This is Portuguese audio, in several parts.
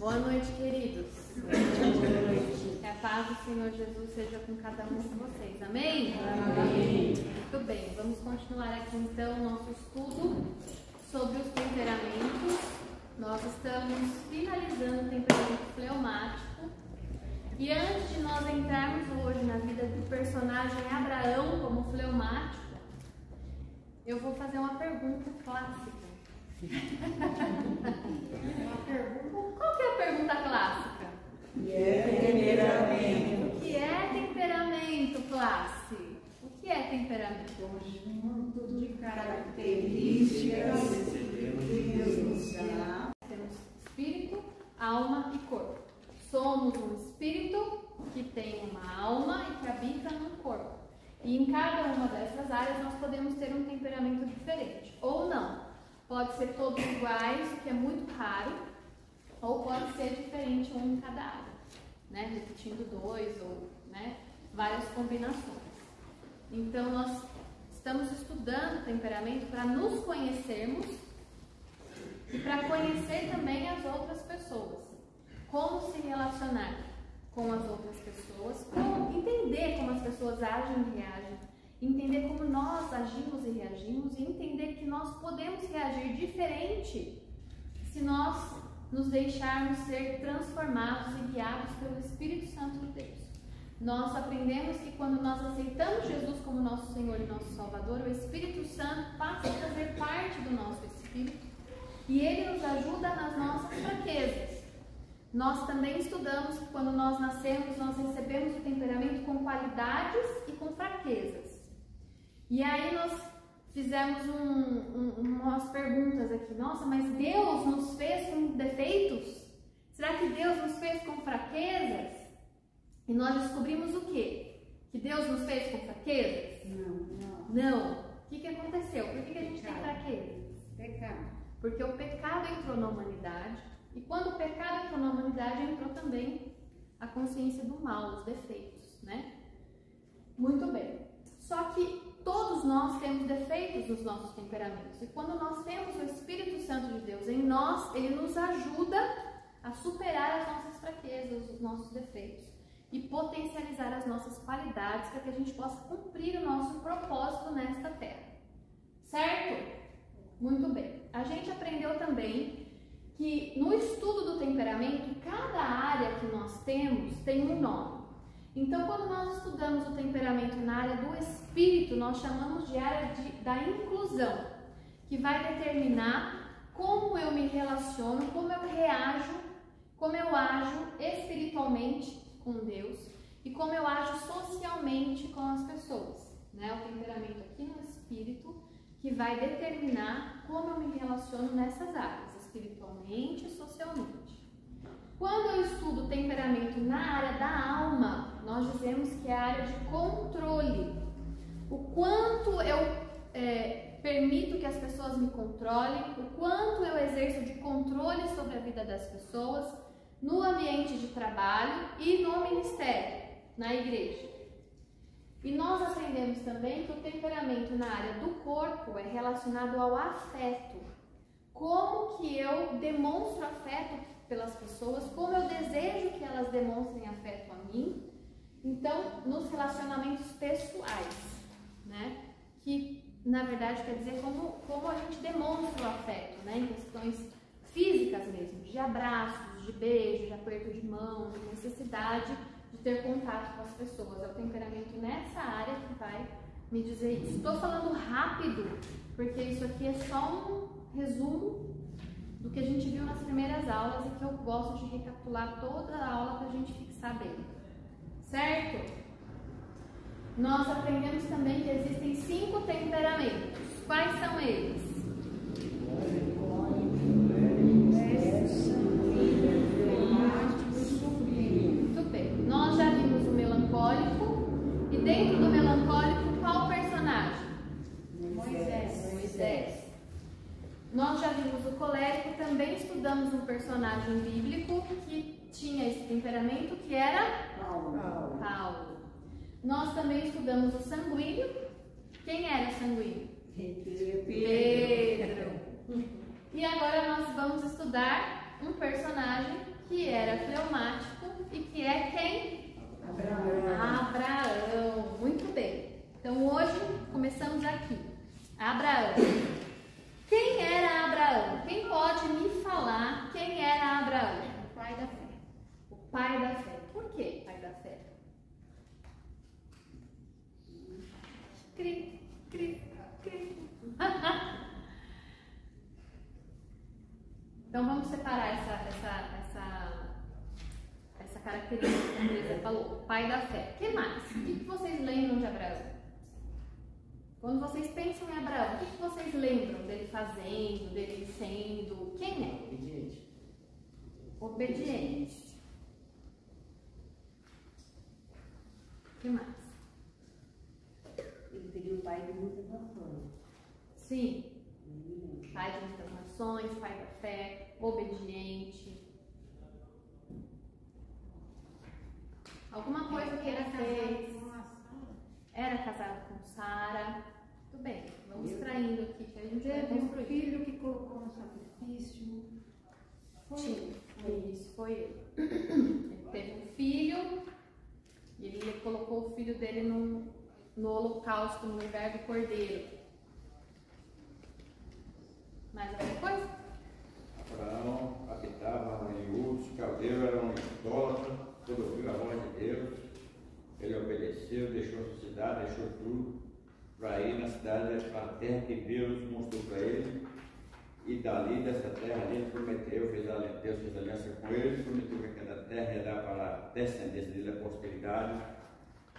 Boa noite, queridos. Boa noite. Que a paz do Senhor Jesus seja com cada um de vocês. Amém? Amém. Muito bem, vamos continuar aqui então o nosso estudo sobre os temperamentos. Nós estamos finalizando o temperamento fleumático. E antes de nós entrarmos hoje na vida do personagem Abraão como fleumático, eu vou fazer uma pergunta clássica. Qual que é a pergunta clássica? O que é temperamento? O que é temperamento, classe? O que é temperamento? Conjunto de características que nos dá. Temos espírito, alma e corpo. Somos um espírito que tem uma alma e que habita num corpo. E em cada uma dessas áreas nós podemos ter um temperamento diferente, ou não. Pode ser todos iguais, o que é muito raro, ou pode ser diferente um em cada área, né? Repetindo dois ou várias combinações. Então nós estamos estudando o temperamento para nos conhecermos e para conhecer também as outras pessoas. Como se relacionar com as outras pessoas, como entender como as pessoas agem e reagem, entender como nós agimos e reagimos e entender que nós podemos reagir diferente se nós nos deixarmos ser transformados e guiados pelo Espírito Santo de Deus. Nós aprendemos que quando nós aceitamos Jesus como nosso Senhor e nosso Salvador, o Espírito Santo passa a fazer parte do nosso espírito e ele nos ajuda nas nossas fraquezas. Nós também estudamos que quando nós nascemos, nós recebemos o temperamento com qualidades e com fraquezas. E aí nós fizemos umas perguntas aqui. Nossa, mas Deus nos fez com defeitos? Será que Deus nos fez com fraquezas? E nós descobrimos o quê? Que Deus nos fez com fraquezas? Não. O que aconteceu? Por que a gente tem fraquezas? Pecado. Porque o pecado entrou na humanidade. E quando o pecado entrou na humanidade, entrou também a consciência do mal, os defeitos, né? Muito bem. Só que todos nós temos defeitos nos nossos temperamentos. E quando nós temos o Espírito Santo de Deus em nós, ele nos ajuda a superar as nossas fraquezas, os nossos defeitos e potencializar as nossas qualidades para que a gente possa cumprir o nosso propósito nesta terra. Certo? Muito bem. A gente aprendeu também que no estudo do temperamento, cada área que nós temos tem um nome. Então, quando nós estudamos o temperamento na área do espírito, nós chamamos de área da inclusão, que vai determinar como eu me relaciono, como eu reajo, como eu ajo espiritualmente com Deus e como eu ajo socialmente com as pessoas, né? O temperamento aqui no espírito que vai determinar como eu me relaciono nessas áreas, espiritualmente e socialmente. Quando eu estudo o temperamento na área da alma, nós dizemos que é a área de controle. O quanto eu permito que as pessoas me controlem, o quanto eu exerço de controle sobre a vida das pessoas no ambiente de trabalho e no ministério, na igreja. E nós aprendemos também que o temperamento na área do corpo é relacionado ao afeto. Como que eu demonstro afeto pelas pessoas, como eu desejo que elas demonstrem afeto a mim. Então, nos relacionamentos pessoais, né? Que, na verdade, quer dizer como a gente demonstra o afeto, né? Em questões físicas mesmo, de abraços, de beijo, de aperto de mão, de necessidade de ter contato com as pessoas. É o temperamento nessa área que vai me dizer isso. Estou falando rápido, porque isso aqui é só um resumo do que a gente viu nas primeiras aulas e que eu gosto de recapitular toda a aula para a gente fixar bem. Certo? Nós aprendemos também que existem 5 temperamentos. Quais são eles? Muito bem. Nós já vimos o melancólico e dentro do melancólico qual personagem? Moisés. Nós já vimos o colérico, também estudamos um personagem bíblico que tinha esse temperamento, que era Paulo. Nós também estudamos o sanguíneo. Quem era o sanguíneo? Pedro. E agora nós vamos estudar um personagem que era fleumático e que é quem? Abraão. Muito bem. Então hoje começamos aqui. Abraão. Quem era Abraão? Quem pode me falar quem era Abraão? O pai da fé. O pai da fé. Por que pai da fé? Cri, cri, cri. Então vamos separar essa característica que a Teresa falou. Pai da fé. O que mais? O que vocês lembram de Abraão? Quando vocês pensam em Abraão, o que vocês lembram dele fazendo, dele sendo? Quem é? Obediente. Obediente. O que mais? Ele seria o pai de muitas nações. Sim. Pai de muitas nações, pai da fé, obediente. Alguma coisa que ele fez. Era casado com Sara. Muito bem, vamos extraindo aqui que a gente vai Teve um construir. filho que colocou no sacrifício. Isso, foi ele. Ele teve um filho e ele colocou o filho dele no holocausto, no lugar do cordeiro. Mais alguma coisa? Abraão habitava em Ur, os caldeus eram idólatras, quando ouviu a voz de Deus, ele obedeceu, deixou a cidade, deixou tudo, para ir na cidade, para a terra que Deus mostrou para ele, e dali, dessa terra, ele prometeu, Deus fez aliança com ele, prometeu que aquela terra ia dar para a descendência dele a prosperidade,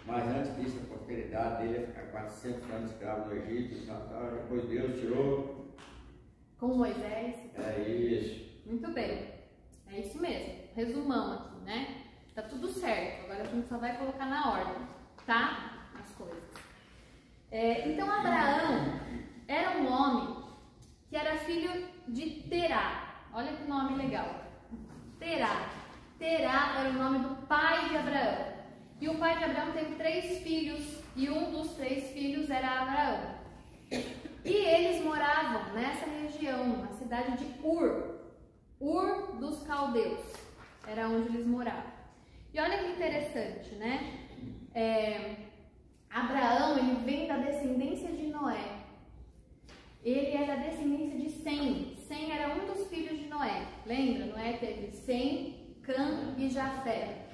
mas antes disso, a prosperidade dele ia ficar 400 anos escravo no Egito, e tal, depois Deus tirou. Com Moisés. É isso. Muito bem. É isso mesmo. Resumão aqui, né? Tá tudo certo. Agora a gente só vai colocar na ordem, tá? As coisas. Então Abraão era um homem que era filho de Terá. Olha que nome legal. Terá. Terá era o nome do pai de Abraão. E o pai de Abraão teve 3 filhos. E um dos 3 filhos era Abraão. E eles moravam nessa região, na cidade de Ur. Ur dos Caldeus. Era onde eles moravam. E olha que interessante, né? Abraão, ele vem da descendência de Noé. Ele é da descendência de Sem. Sem era um dos filhos de Noé. Lembra? Noé teve Sem, Cã e Jafé.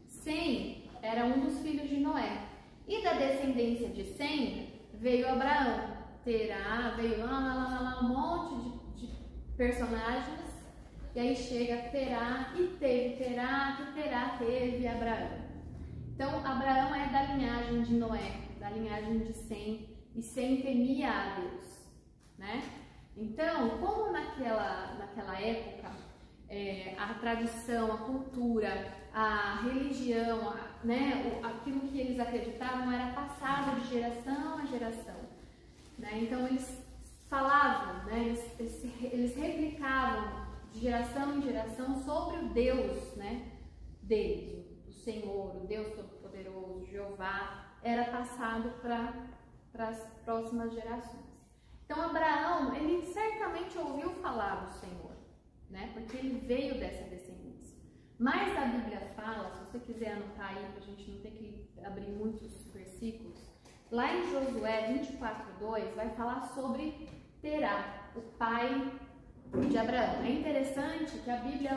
Sem era um dos filhos de Noé. E da descendência de Sem veio Abraão. Terá, veio lá, um monte de personagens. E aí chega Terá e teve Terá, que Terá teve Abraão. Então, Abraão é da linhagem de Noé, da linhagem de Sem, e Sem temia a Deus, né? Então, como naquela época, a tradição, a cultura, a religião, né, aquilo que eles acreditavam era passado de geração a geração, né? Então, eles falavam, né, eles replicavam de geração em geração sobre o Deus, né, deles, o Senhor, o Deus Todo-Poderoso, Jeová, era passado para as próximas gerações. Então Abraão, ele certamente ouviu falar do Senhor, né, porque ele veio dessa descendência. Mas a Bíblia fala, se você quiser anotar aí, para a gente não ter que abrir muitos versículos, lá em Josué 24:2 vai falar sobre Terá, o pai de Abraão. É interessante que a Bíblia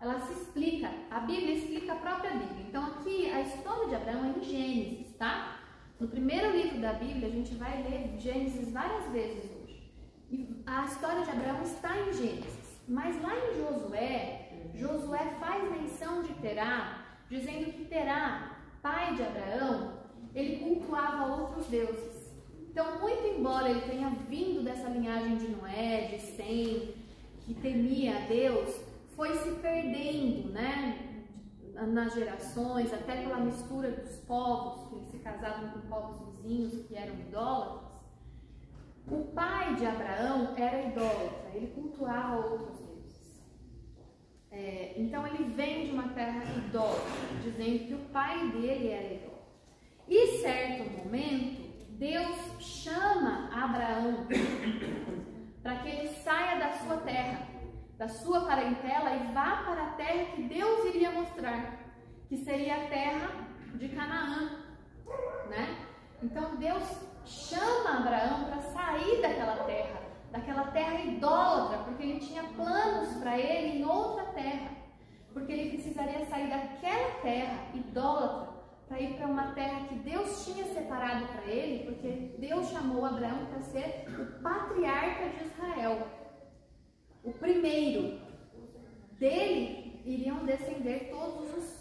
ela se explica, a Bíblia explica a própria Bíblia. Então aqui a história de Abraão é em Gênesis, tá? No primeiro livro da Bíblia a gente vai ler Gênesis várias vezes hoje. E a história de Abraão está em Gênesis. Mas lá em Josué faz menção de Terá, dizendo que Terá, pai de Abraão, ele cultuava outros deuses. Então, muito embora ele tenha vindo dessa linhagem de Noé, de Sem, que temia a Deus, foi se perdendo, né, nas gerações, até pela mistura dos povos, que eles se casavam com povos vizinhos que eram idólatras. O pai de Abraão era idólatra, ele cultuava outros deuses. Então ele vem de uma terra idólatra, dizendo que o pai dele era idólatra. E certo momento, Deus chama Abraão para que ele saia da sua terra, da sua parentela, e vá para a terra que Deus iria mostrar, que seria a terra de Canaã, né? Então Deus chama Abraão para sair daquela terra idólatra, porque ele tinha planos para ele em outra terra, porque ele precisaria sair daquela terra idólatra para ir para uma terra que Deus tinha separado para ele, porque Deus chamou Abraão para ser o patriarca de Israel, o primeiro. Dele iriam descender todos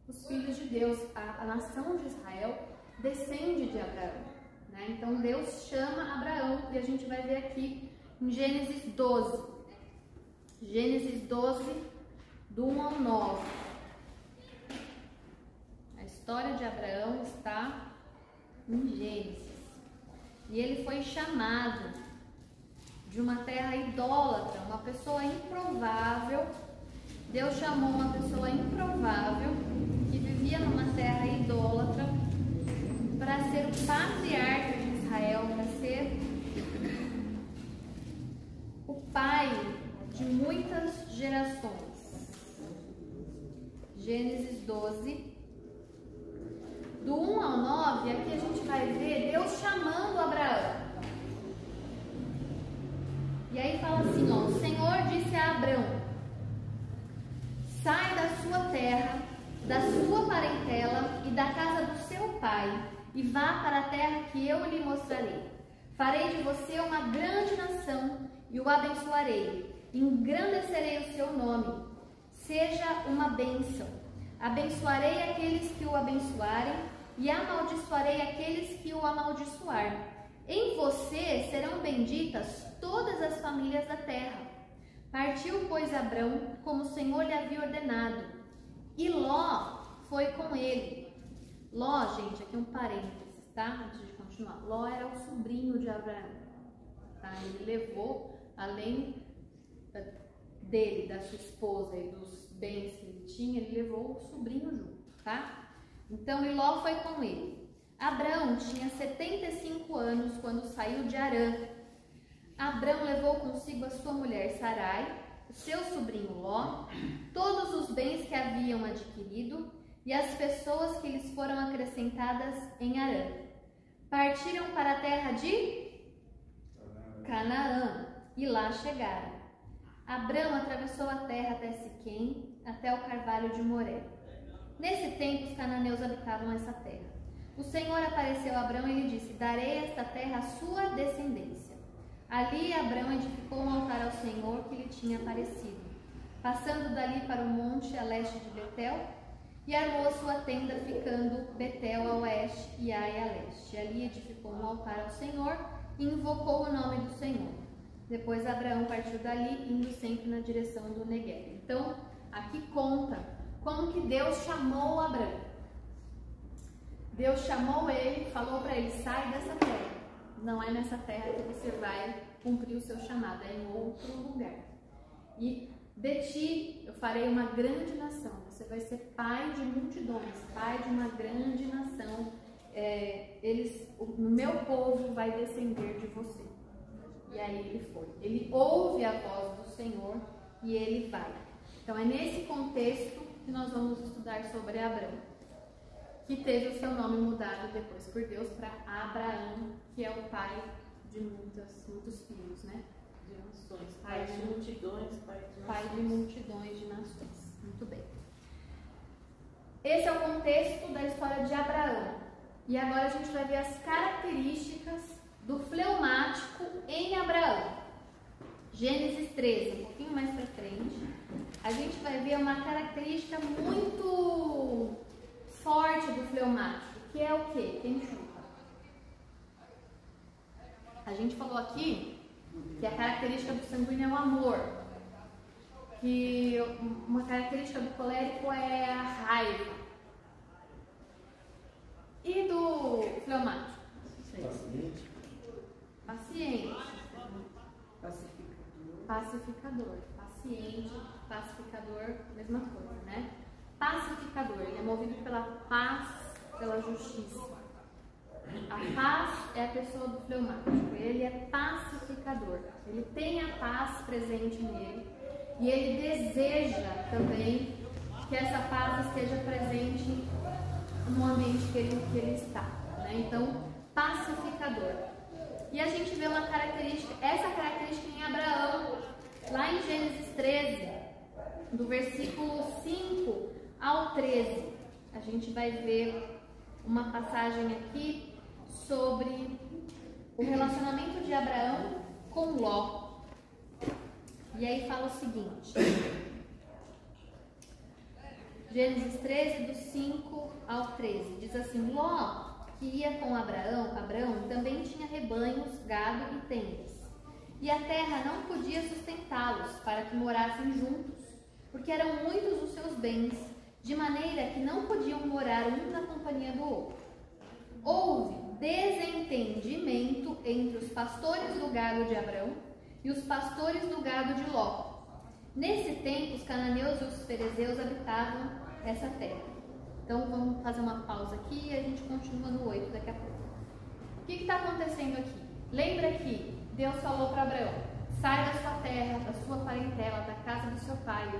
os filhos de Deus. A nação de Israel descende de Abraão, né? Então Deus chama Abraão, e a gente vai ver aqui em Gênesis 12. Gênesis 12, do 1 ao 9. A história de Abraão está em Gênesis. E ele foi chamado de uma terra idólatra, uma pessoa improvável. Deus chamou uma pessoa improvável que vivia numa terra idólatra para ser o patriarca de Israel, para ser o pai de muitas gerações. Gênesis 12, do 1 ao 9, aqui a gente vai ver Deus chamando Abraão. E aí fala assim, ó: o Senhor disse a Abrão: sai da sua terra, da sua parentela e da casa do seu pai, e vá para a terra que eu lhe mostrarei. Farei de você uma grande nação e o abençoarei. Engrandecerei o seu nome. Seja uma bênção. Abençoarei aqueles que o abençoarem e amaldiçoarei aqueles que o amaldiçoarem. Em você serão benditas todas as famílias da terra. Partiu, pois, Abrão, como o Senhor lhe havia ordenado, e Ló foi com ele. Ló, gente, aqui um parênteses, tá? Antes de continuar. Ló era o sobrinho de Abraão, tá? Ele levou, além dele, da sua esposa e dos bens que ele tinha, ele levou o sobrinho junto, tá? Então, e Ló foi com ele. Abrão tinha 75 anos quando saiu de Harã. Abrão levou consigo a sua mulher Sarai, o seu sobrinho Ló, todos os bens que haviam adquirido e as pessoas que lhes foram acrescentadas em Harã. Partiram para a terra de Canaã e lá chegaram. Abrão atravessou a terra até Siquém, até o carvalho de Moré. Nesse tempo os cananeus habitavam essa terra. O Senhor apareceu a Abrão e lhe disse: darei esta terra à sua descendência. Ali Abrão edificou um altar ao Senhor que lhe tinha aparecido, passando dali para o monte a leste de Betel, e armou a sua tenda, ficando Betel a oeste e Ai a leste. Ali edificou um altar ao Senhor e invocou o nome do Senhor. Depois Abraão partiu dali, indo sempre na direção do Negueb. Então, aqui conta como que Deus chamou Abrão. Deus chamou ele, falou para ele: sai dessa terra. Não é nessa terra que você vai cumprir o seu chamado, é em outro lugar. E de ti eu farei uma grande nação. Você vai ser pai de multidões, pai de uma grande nação. O meu povo vai descender de você. E aí ele foi. Ele ouve a voz do Senhor e ele vai. Então é nesse contexto que nós vamos estudar sobre Abrão, que teve o seu nome mudado depois por Deus para Abraão, que é o pai de muitos filhos, né? De nações, pai de multidões, pai de multidões de nações. Muito bem. Esse é o contexto da história de Abraão. E agora a gente vai ver as características do fleumático em Abraão. Gênesis 13, um pouquinho mais para frente, a gente vai ver uma característica muito forte do fleumático, que é o quê? Quem chuta? A gente falou aqui que a característica do sanguíneo é o amor, que uma característica do colérico é a raiva. E do fleumático? Paciente. Pacificador. Paciente, pacificador, mesma coisa, né? Pacificador, ele é movido pela paz, pela justiça. A paz é a pessoa do fleumático, ele é pacificador, ele tem a paz presente nele e ele deseja também que essa paz esteja presente no ambiente que ele está, né? Então, pacificador. E a gente vê uma característica, essa característica em Abraão, lá em Gênesis 13, do versículo 5 ao 13. A gente vai ver uma passagem aqui sobre o relacionamento de Abraão com Ló. E aí fala o seguinte, Gênesis 13, do 5 ao 13, diz assim: Ló, que ia com Abraão, também tinha rebanhos, gado e tendas. E a terra não podia sustentá-los para que morassem juntos, porque eram muitos os seus bens, de maneira que não podiam morar um na companhia do outro. Houve desentendimento entre os pastores do gado de Abrão e os pastores do gado de Ló. Nesse tempo, os cananeus e os ferezeus habitavam essa terra. Então, vamos fazer uma pausa aqui e a gente continua no 8 daqui a pouco. O que está acontecendo aqui? Lembra que Deus falou para Abraão: sai da sua terra, da sua parentela, da casa do seu pai e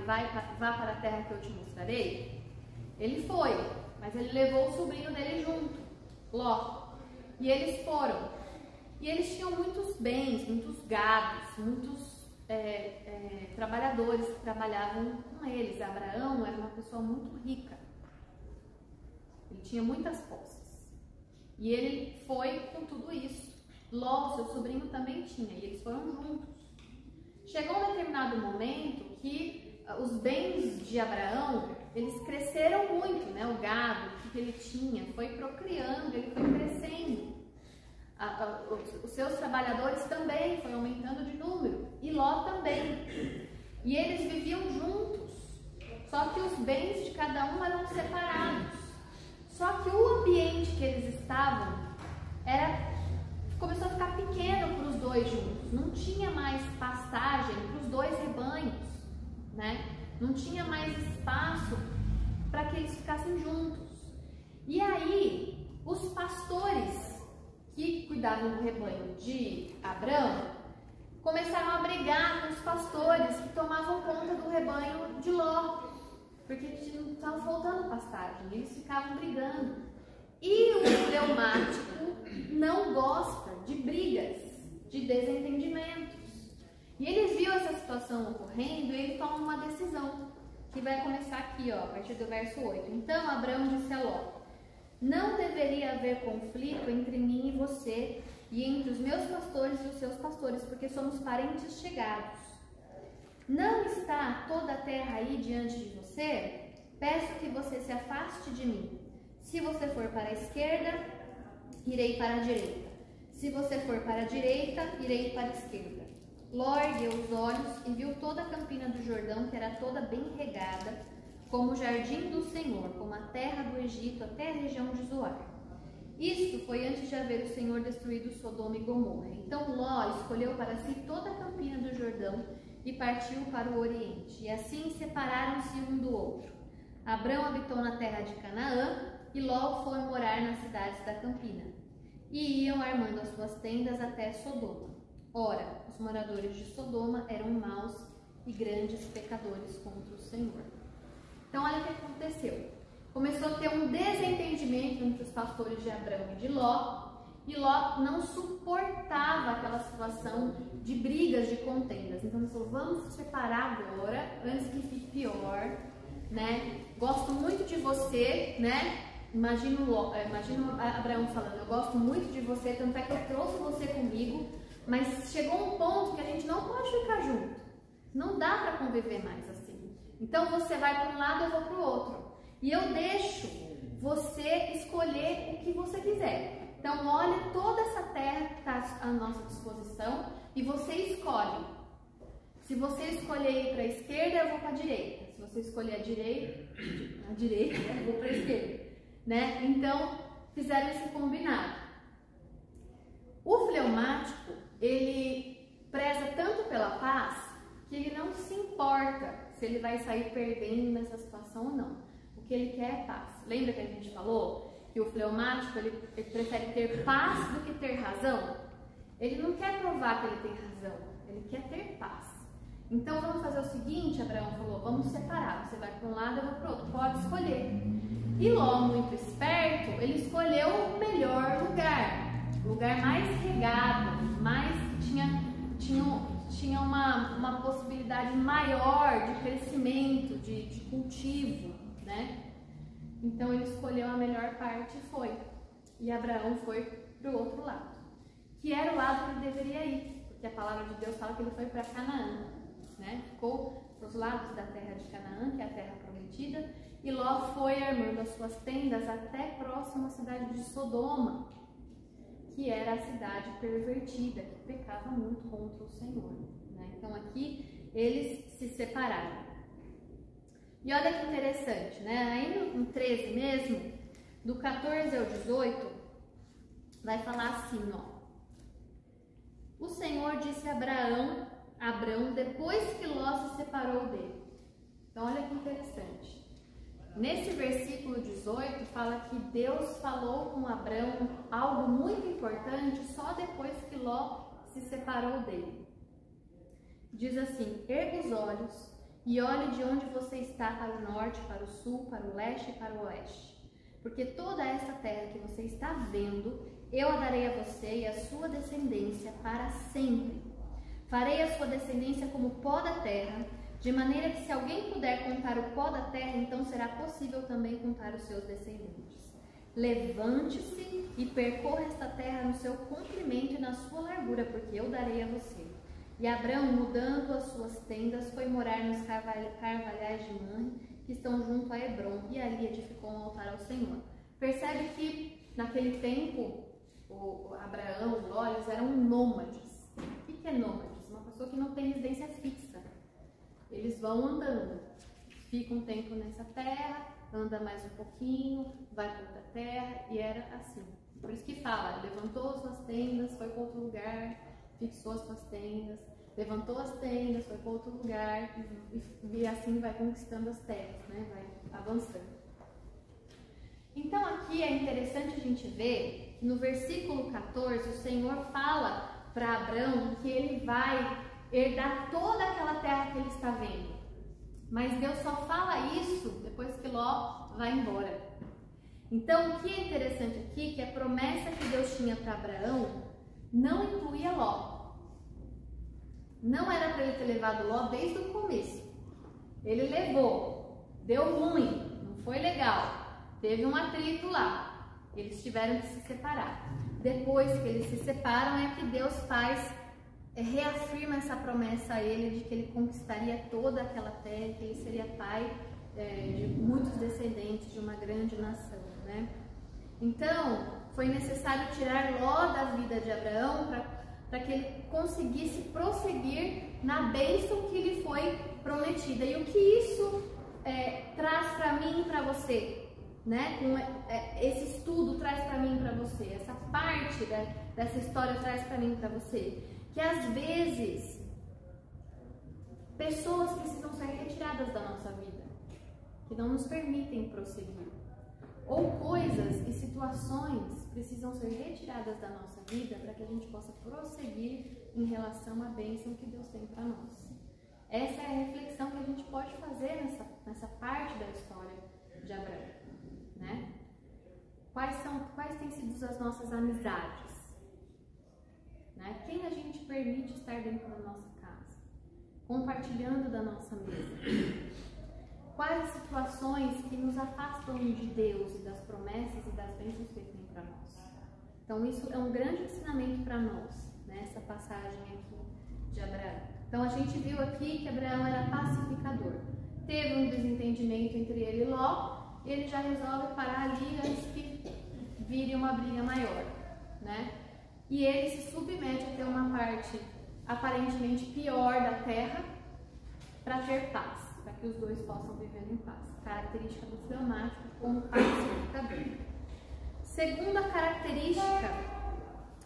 vá para a terra que eu te mostrarei? Ele foi, mas ele levou o sobrinho dele junto, Ló. E eles foram. E eles tinham muitos bens, muitos gados, muitos trabalhadores que trabalhavam com eles. Abraão era uma pessoa muito rica. Ele tinha muitas posses. E ele foi com tudo isso. Ló, seu sobrinho, também tinha. E eles foram juntos. Chegou um determinado momento que os bens de Abraão, eles cresceram muito, né? O gado que ele tinha foi procriando, ele foi crescendo. Os seus trabalhadores também foi aumentando de número. E Ló também. E eles viviam juntos. Só que os bens de cada um eram separados. Só que o ambiente que eles estavam começou a ficar pequeno para os dois juntos. Não tinha mais pastagem para os dois rebanhos, né? Não tinha mais espaço para que eles ficassem juntos. E aí, os pastores que cuidavam do rebanho de Abrão começaram a brigar com os pastores que tomavam conta do rebanho de Ló, porque estava faltando pastagem, eles ficavam brigando. E o fleumático não gosta de brigas, de desentendimentos. E ele viu essa situação ocorrendo e ele toma uma decisão, que vai começar aqui, ó, a partir do verso 8. Então Abrão disse a Ló: não deveria haver conflito entre mim e você, e entre os meus pastores e os seus pastores, porque somos parentes chegados. Não está toda a terra aí diante de você? Peço que você se afaste de mim. Se você for para a esquerda, irei para a direita. Se você for para a direita, irei para a esquerda. Ló ergueu os olhos e viu toda a campina do Jordão, que era toda bem regada, como o jardim do Senhor, como a terra do Egito até a região de Zoar. Isto foi antes de haver o Senhor destruído Sodoma e Gomorra. Então Ló escolheu para si toda a campina do Jordão e partiu para o oriente. E assim separaram-se um do outro. Abrão habitou na terra de Canaã e Ló foi morar nas cidades da campina. E iam armando as suas tendas até Sodoma. Ora, os moradores de Sodoma eram maus e grandes pecadores contra o Senhor. Então, olha o que aconteceu. Começou a ter um desentendimento entre os pastores de Abrão e de Ló, e Ló não suportava aquela situação de brigas, de contendas. Então ele falou: vamos se separar agora, antes que fique pior, né? Gosto muito de você, né? Imagino Abraão falando: eu gosto muito de você, tanto é que eu trouxe você comigo, mas chegou um ponto que a gente não pode ficar junto. Não dá para conviver mais assim. Então você vai para um lado, eu vou para o outro. E eu deixo você escolher o que você quiser. Então olha toda essa terra que está à nossa disposição e você escolhe. Se você escolher ir para a esquerda, eu vou para a direita. Se você escolher a direita, eu vou para a esquerda, né? Então fizeram esse combinado. O fleumático, ele preza tanto pela paz que ele não se importa se ele vai sair perdendo nessa situação ou não. O que ele quer é paz. Lembra que a gente falou que o fleumático ele prefere ter paz do que ter razão? Ele não quer provar que ele tem razão, ele quer ter paz. Então vamos fazer o seguinte, Abraão falou: vamos separar. Você vai para um lado, eu vou para o outro. Pode escolher. E Ló, muito esperto, ele escolheu o melhor lugar. O lugar mais regado, mais tinha uma possibilidade maior de crescimento, de cultivo, né? Então ele escolheu a melhor parte e foi. E Abraão foi para o outro lado, que era o lado que ele deveria ir, porque a palavra de Deus fala que ele foi para Canaã, né? Ficou para os lados da terra de Canaã, que é a terra prometida, e Ló foi armando as suas tendas até próximo à cidade de Sodoma, que era a cidade pervertida, que pecava muito contra o Senhor, né? Então aqui eles se separaram. E olha que interessante, né? Aí no 13 mesmo, do 14 ao 18, vai falar assim, ó. O Senhor disse a Abrão, depois que Ló se separou dele. Então olha que interessante. Nesse versículo 18, fala que Deus falou com Abrão algo muito importante só depois que Ló se separou dele. Diz assim: erga os olhos e olhe de onde você está para o norte, para o sul, para o leste e para o oeste. Porque toda essa terra que você está vendo, eu a darei a você e a sua descendência para sempre. Farei a sua descendência como o pó da terra, de maneira que se alguém puder contar o pó da terra, então será possível também contar os seus descendentes. Levante-se e percorra esta terra no seu comprimento e na sua largura, porque eu darei a você. E Abrão, mudando as suas tendas, foi morar nos carvalhais de Manre, que estão junto a Hebrom, e ali edificou um altar ao Senhor. Percebe que naquele tempo, Abraão, os Ló, eles eram nômades. O que é nômades? Uma pessoa que não tem residência fixa. Eles vão andando, fica um tempo nessa terra, anda mais um pouquinho, vai para outra terra, e era assim. Por isso que fala, levantou suas tendas, foi para outro lugar, fixou as suas tendas, levantou as tendas, foi para outro lugar, e assim vai conquistando as terras, né? Vai avançando. Então aqui é interessante a gente ver, no versículo 14, o Senhor fala para Abrão que ele vai herdar toda aquela terra que ele está vendo. Mas Deus só fala isso depois que Ló vai embora. Então o que é interessante aqui, que a promessa que Deus tinha para Abraão não incluía Ló. Não era para ele ter levado Ló desde o começo. Ele levou, deu ruim, não foi legal, teve um atrito lá, eles tiveram que se separar. Depois que eles se separam é que Deus reafirma essa promessa a ele de que ele conquistaria toda aquela terra, que ele seria pai de muitos descendentes, de uma grande nação, né? Então foi necessário tirar Ló da vida de Abraão para que ele conseguisse prosseguir na bênção que lhe foi prometida. E o que isso traz para mim e para você, né? Esse estudo traz para mim e para você, essa parte dessa história traz para mim e para você, que às vezes pessoas precisam ser retiradas da nossa vida, que não nos permitem prosseguir. Ou coisas e situações precisam ser retiradas da nossa vida para que a gente possa prosseguir em relação à bênção que Deus tem para nós. Essa é a reflexão que a gente pode fazer nessa parte da história de Abraão, né? Quais têm sido as nossas amizades? Né? Quem a gente permite estar dentro da nossa casa? Compartilhando da nossa mesa? Quais as situações que nos afastam de Deus e das promessas e das bênçãos que Ele tem para nós? Então isso é um grande ensinamento para nós, né? Essa passagem aqui de Abraão. Então a gente viu aqui que Abraão era pacificador. Teve um desentendimento entre ele e Ló, e ele já resolve parar ali antes que vire uma briga maior, né? E ele se submete a ter uma parte aparentemente pior da terra para ter paz, para que os dois possam viver em paz. Característica do fleumático como pacificador. Segunda característica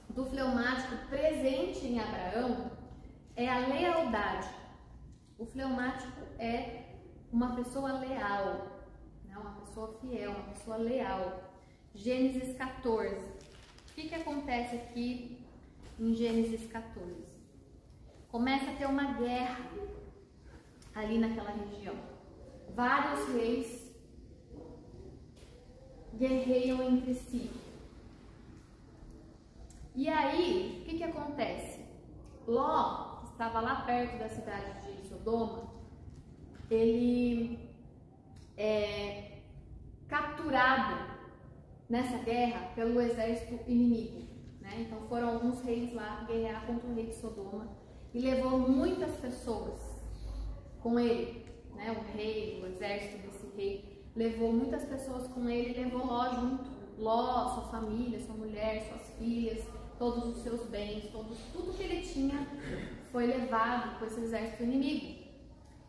do fleumático presente em Abraão é a lealdade. O fleumático é uma pessoa leal, né? Uma pessoa fiel, uma pessoa leal. Gênesis 14. O que acontece aqui em Gênesis 14? Começa a ter uma guerra ali naquela região. vários reis guerreiam entre si. E aí, o que acontece? Ló, que estava lá perto da cidade de Sodoma, ele é capturado nessa guerra pelo exército inimigo, né? Então foram alguns reis lá guerrear contra o rei de Sodoma e levou muitas pessoas com ele, né? O rei, o exército desse rei levou muitas pessoas com ele e levou Ló junto. Ló, sua família, sua mulher, suas filhas, todos os seus bens, tudo que ele tinha foi levado por esse exército inimigo.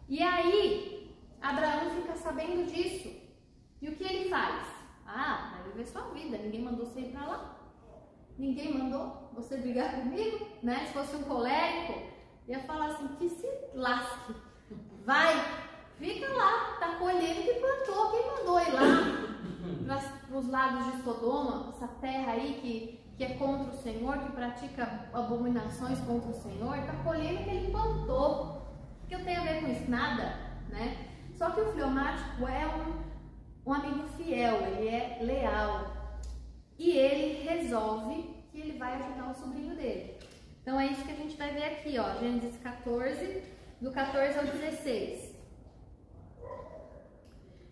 E aí, Abraão fica sabendo disso. E o que ele faz? Ah, vai viver sua vida, ninguém mandou você ir pra lá. Ninguém mandou você brigar comigo, né? Se fosse um colérico, ia falar assim, que se lasque. Vai, fica lá, tá colhendo que plantou, quem mandou ir lá para os lados de Sodoma, essa terra aí que é contra o Senhor, que pratica abominações contra o Senhor, tá colhendo que ele plantou. O que eu tenho a ver com isso? Nada, né? Só que o fleumático é um amigo fiel, ele é leal. E ele resolve que ele vai ajudar o sobrinho dele. Então é isso que a gente vai ver aqui, ó, Gênesis 14, do 14 ao 16.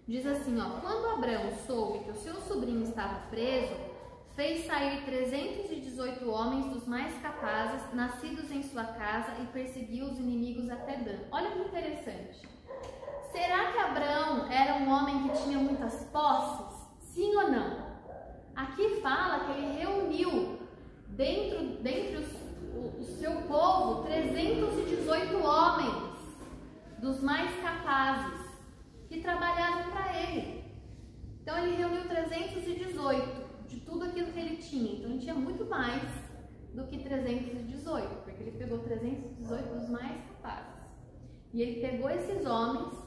Diz assim, ó, quando Abraão soube que o seu sobrinho estava preso, fez sair 318 homens dos mais capazes, nascidos em sua casa, e perseguiu os inimigos até Dan. Olha que interessante. Será que Abraão era um homem que tinha muitas posses? Sim ou não? Aqui fala que ele reuniu dentre o seu povo 318 homens dos mais capazes que trabalhavam para ele. Então ele reuniu 318 de tudo aquilo que ele tinha. Então ele tinha muito mais do que 318, porque ele pegou 318 dos mais capazes. E ele pegou esses homens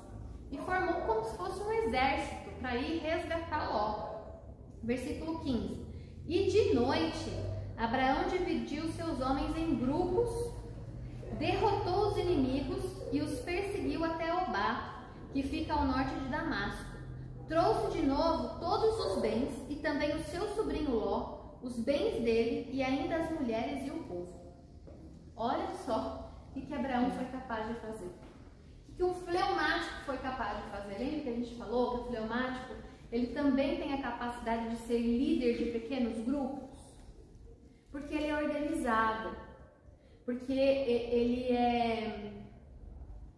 e formou como se fosse um exército para ir resgatar Ló. Versículo 15. E de noite, Abraão dividiu seus homens em grupos, derrotou os inimigos e os perseguiu até Obá, que fica ao norte de Damasco. Trouxe de novo todos os bens e também o seu sobrinho Ló, os bens dele e ainda as mulheres e o povo. Olha só o que Abraão foi capaz de fazer. O que um fleumático foi capaz de fazer. Lembra que a gente falou que o fleumático ele também tem a capacidade de ser líder de pequenos grupos? Porque ele é organizado. Porque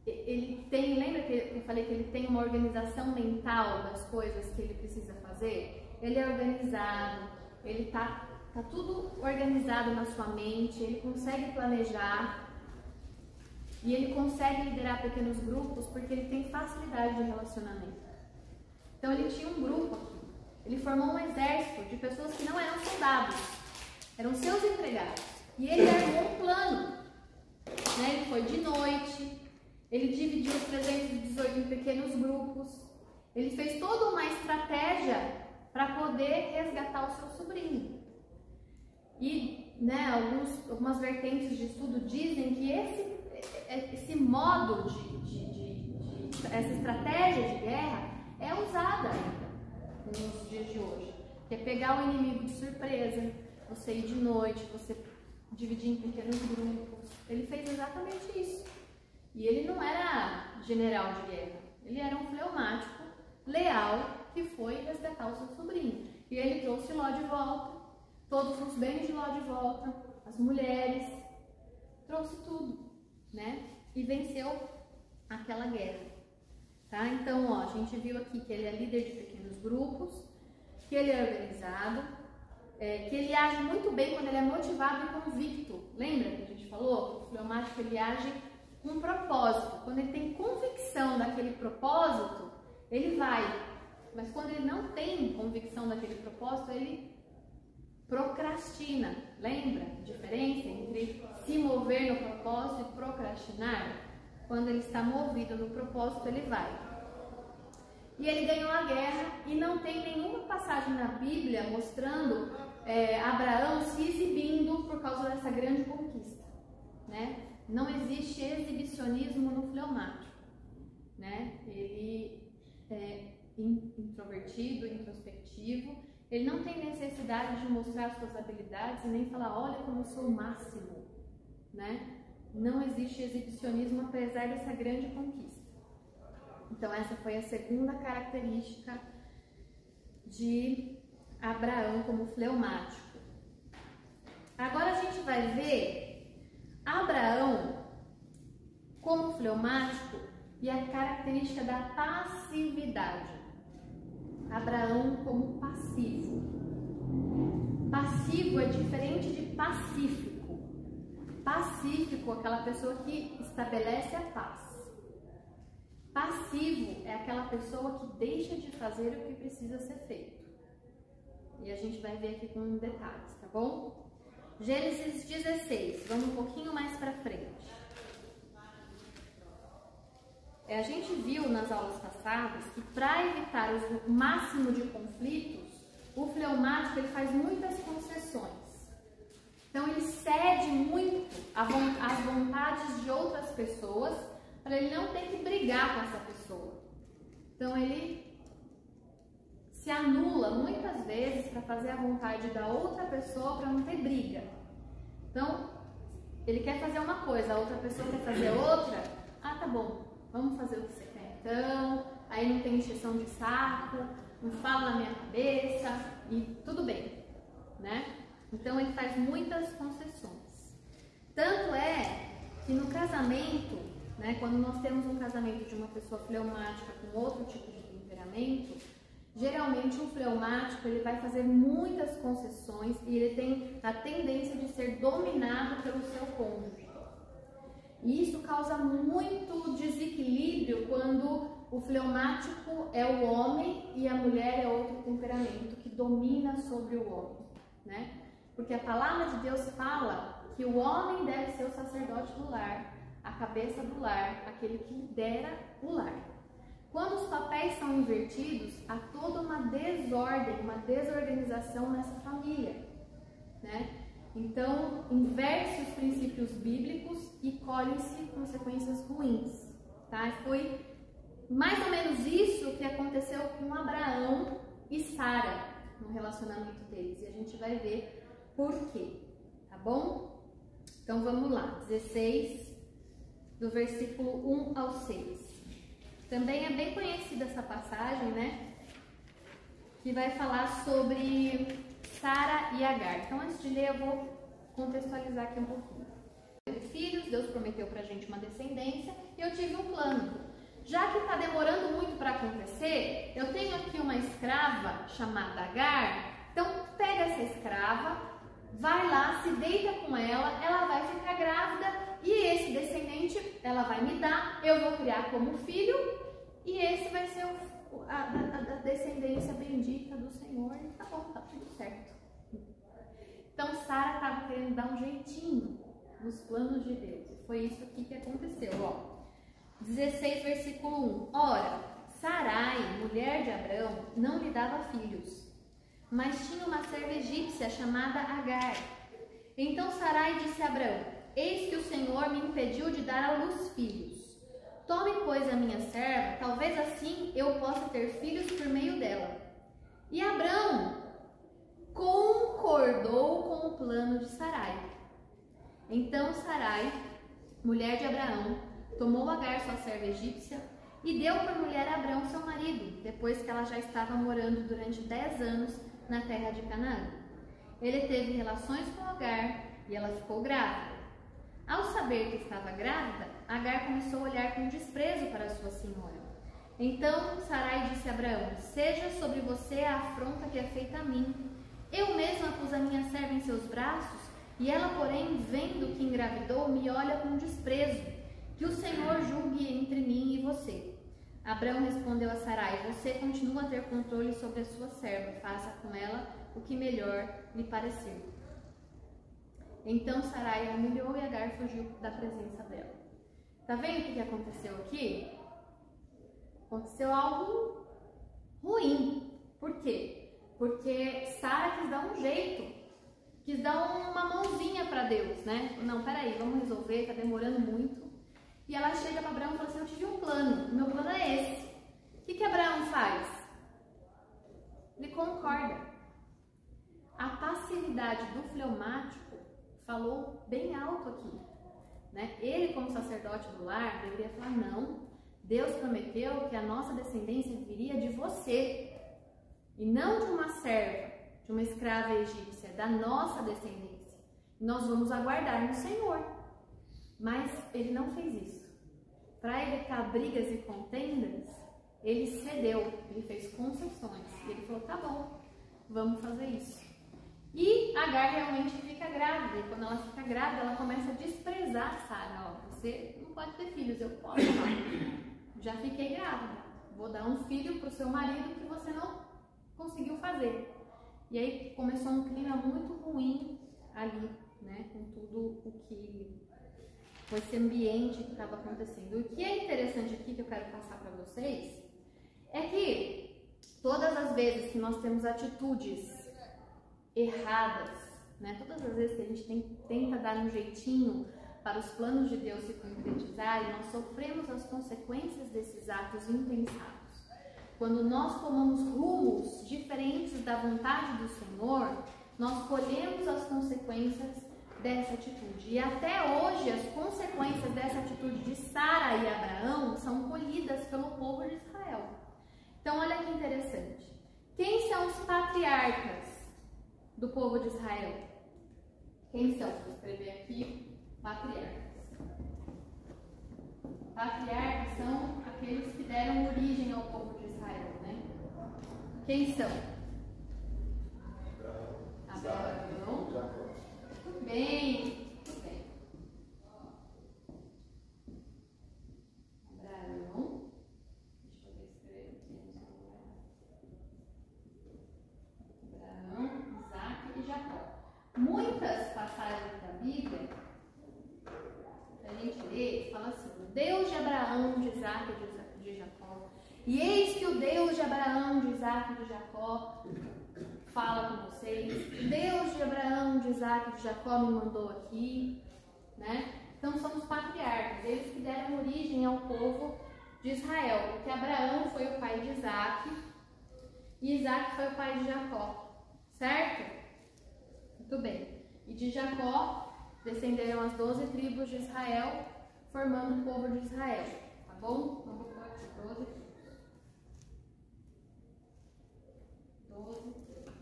ele tem, lembra que eu falei que ele tem uma organização mental das coisas que ele precisa fazer? Ele é organizado, ele tá tudo organizado na sua mente, ele consegue planejar e ele consegue liderar pequenos grupos porque ele tem facilidade de relacionamento. Então ele tinha um grupo aqui, ele formou um exército de pessoas que não eram soldados, eram seus empregados. E ele armou um plano, né? Ele foi de noite, ele dividiu os 318 em pequenos grupos, ele fez toda uma estratégia para poder resgatar o seu sobrinho. E, né, algumas vertentes de estudo dizem que esse modo essa estratégia de guerra é usada ainda nos dias de hoje, que é pegar o inimigo de surpresa, você ir de noite, você dividir em pequenos grupos. Ele fez exatamente isso. E ele não era general de guerra, ele era um fleumático leal que foi resgatar o seu sobrinho. E ele trouxe Ló de volta, todos os bens de Ló de volta, as mulheres, trouxe tudo, né? E venceu aquela guerra. Tá? Então, ó, a gente viu aqui que ele é líder de pequenos grupos, que ele é organizado, que ele age muito bem quando ele é motivado e convicto. Lembra que a gente falou que o fleumático ele age com um propósito. Quando ele tem convicção daquele propósito, ele vai. Mas quando ele não tem convicção daquele propósito, ele procrastina. Lembra a diferença entre se mover no propósito e procrastinar? Quando ele está movido no propósito, ele vai. E ele ganhou a guerra e não tem nenhuma passagem na Bíblia mostrando Abraão se exibindo por causa dessa grande conquista, né? Não existe exibicionismo no fleumático, né? Ele extrovertido, introspectivo. Ele não tem necessidade de mostrar suas habilidades e nem falar, olha como eu sou o máximo, né? Não existe exibicionismo apesar dessa grande conquista. Então essa foi a segunda característica de Abraão como fleumático. Agora a gente vai ver Abraão como fleumático e a característica da passividade. Abraão como passivo. Passivo é diferente de pacífico. Pacífico é aquela pessoa que estabelece a paz. Passivo é aquela pessoa que deixa de fazer o que precisa ser feito. E a gente vai ver aqui com detalhes, tá bom? Gênesis 16, vamos um pouquinho mais para frente. A gente viu nas aulas passadas que para evitar o máximo de conflitos, o fleumático ele faz muitas concessões. Então ele cede muito às vontades de outras pessoas para ele não ter que brigar com essa pessoa. Então ele se anula muitas vezes para fazer a vontade da outra pessoa para não ter briga. Então ele quer fazer uma coisa, a outra pessoa quer fazer outra. Ah, tá bom. Vamos fazer o que você quer então, aí não tem encheção de saco, não fala na minha cabeça e tudo bem, né? Então ele faz muitas concessões. Tanto é que no casamento, né, quando nós temos um casamento de uma pessoa fleumática com outro tipo de temperamento, geralmente um fleumático ele vai fazer muitas concessões e ele tem a tendência de ser dominado pelo seu cônjuge. E isso causa muito desequilíbrio quando o fleumático é o homem e a mulher é outro temperamento que domina sobre o homem, né? Porque a palavra de Deus fala que o homem deve ser o sacerdote do lar, a cabeça do lar, aquele que lidera o lar. Quando os papéis são invertidos, há toda uma desordem, uma desorganização nessa família, né? Então, inverte os princípios bíblicos e colhem-se consequências ruins, tá? Foi mais ou menos isso que aconteceu com Abraão e Sara no relacionamento deles. E a gente vai ver por quê, tá bom? Então, vamos lá. 16, do versículo 1 ao 6. Também é bem conhecida essa passagem, né? Que vai falar sobre Sara e Agar. Então, antes de ler, eu vou contextualizar aqui um pouquinho. Filhos, Deus prometeu pra gente uma descendência e eu tive um plano. Já que está demorando muito para acontecer, eu tenho aqui uma escrava chamada Agar. Então, pega essa escrava, vai lá, se deita com ela vai ficar grávida e esse descendente ela vai me dar, eu vou criar como filho e esse vai ser a descendência bendita do Senhor. E tá bom, tá tudo certo. Então Sara estava querendo dar um jeitinho nos planos de Deus. E foi isso aqui que aconteceu, ó. 16, versículo 1. Ora, Sarai, mulher de Abrão, não lhe dava filhos, mas tinha uma serva egípcia chamada Agar. Então Sarai disse a Abrão: eis que o Senhor me impediu de dar à luz filhos. Tome, pois, a minha serva, talvez assim eu possa ter filhos por meio dela. E Abrão concordou com o plano de Sarai. Então Sarai, mulher de Abraão, tomou Agar, sua serva egípcia, e deu por mulher a Abrão, seu marido, depois que ela já estava morando durante 10 anos na terra de Canaã. Ele teve relações com Agar e ela ficou grávida. Ao saber que estava grávida, Agar começou a olhar com desprezo para sua senhora. Então Sarai disse a Abraão: seja sobre você a afronta que é feita a mim. Eu mesma pus a minha serva em seus braços, e ela, porém, vendo que engravidou, me olha com desprezo. Que o Senhor julgue entre mim e você. Abraão respondeu a Sarai: você continua a ter controle sobre a sua serva, faça com ela o que melhor lhe parecer. Então Sarai a humilhou e Agar fugiu da presença dela. Tá vendo o que aconteceu aqui? Aconteceu algo ruim. Por quê? Porque Sara quis dar um jeito, quis dar uma mãozinha para Deus, né? Não, peraí, vamos resolver, tá demorando muito. E ela chega para Abraão e fala assim: eu tive um plano, meu plano é esse. O que Abraão faz? concorda. A passividade do fleumático falou bem alto aqui, né? Ele, como sacerdote do lar, deveria falar: não, Deus prometeu que a nossa descendência viria de você e não de uma serva, de uma escrava egípcia, da nossa descendência. Nós vamos aguardar no Senhor. Mas ele não fez isso. Para evitar brigas e contendas, ele cedeu, ele fez concessões. E ele falou: tá bom, vamos fazer isso. E Agar realmente fica grávida. E quando ela fica grávida, ela começa a desprezar Sara. Ó, você não pode ter filhos, eu posso. Não. Já fiquei grávida. Vou dar um filho para o seu marido que você não conseguiu fazer. E aí começou um clima muito ruim ali, né? Com tudo o que... com esse ambiente que estava acontecendo. O que é interessante aqui que eu quero passar para vocês é que todas as vezes que nós temos atitudes erradas, né, todas as vezes que a gente tenta dar um jeitinho para os planos de Deus se concretizarem, nós sofremos as consequências desses atos impensados. Quando nós tomamos rumos diferentes da vontade do Senhor, nós colhemos as consequências dessa atitude. E até hoje as consequências dessa atitude de Sara e Abraão são colhidas pelo povo de Israel. Então olha que interessante. Quem são os patriarcas do povo de Israel? Quem são? Vou escrever aqui: patriarcas. Patriarcas são aqueles que deram origem ao povo de Israel, né? Quem são? Abraão. Muito bem. Muito bem. Abraão. Deixa eu ver se escrevo aqui. Abraão, Isaac e Jacó. Muitas passagens da Bíblia, a gente lê, fala assim: Deus de Abraão, de Isaac e de Jacó. E eis que o Deus de Abraão, de Isaac e de Jacó fala com vocês. Deus de Abraão, de Isaac e de Jacó me mandou aqui, né? Então são os patriarcas, eles que deram origem ao povo de Israel, porque Abraão foi o pai de Isaac e Isaac foi o pai de Jacó, certo? Muito bem. E de Jacó descenderam as 12 tribos de Israel, formando o povo de Israel, tá bom? Então vou pôr aqui 12 tribos. 12 tribos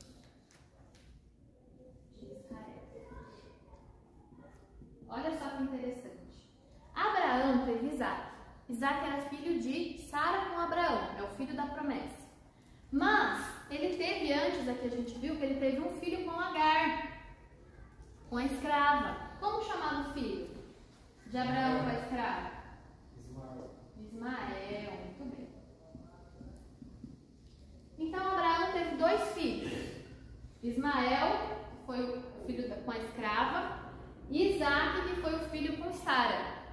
de Israel. Olha só que interessante. Abraão teve Isaac. Isaac era filho de Sara com Abraão, é o filho da promessa. Mas ele teve antes, aqui a gente viu que ele teve um filho com Agar, com a escrava. Como chamava o filho de Abraão com a escrava? Ismael, muito bem. Então Abraão teve 2 filhos. Ismael foi o filho com a escrava e Isaac, que foi o filho com Sara.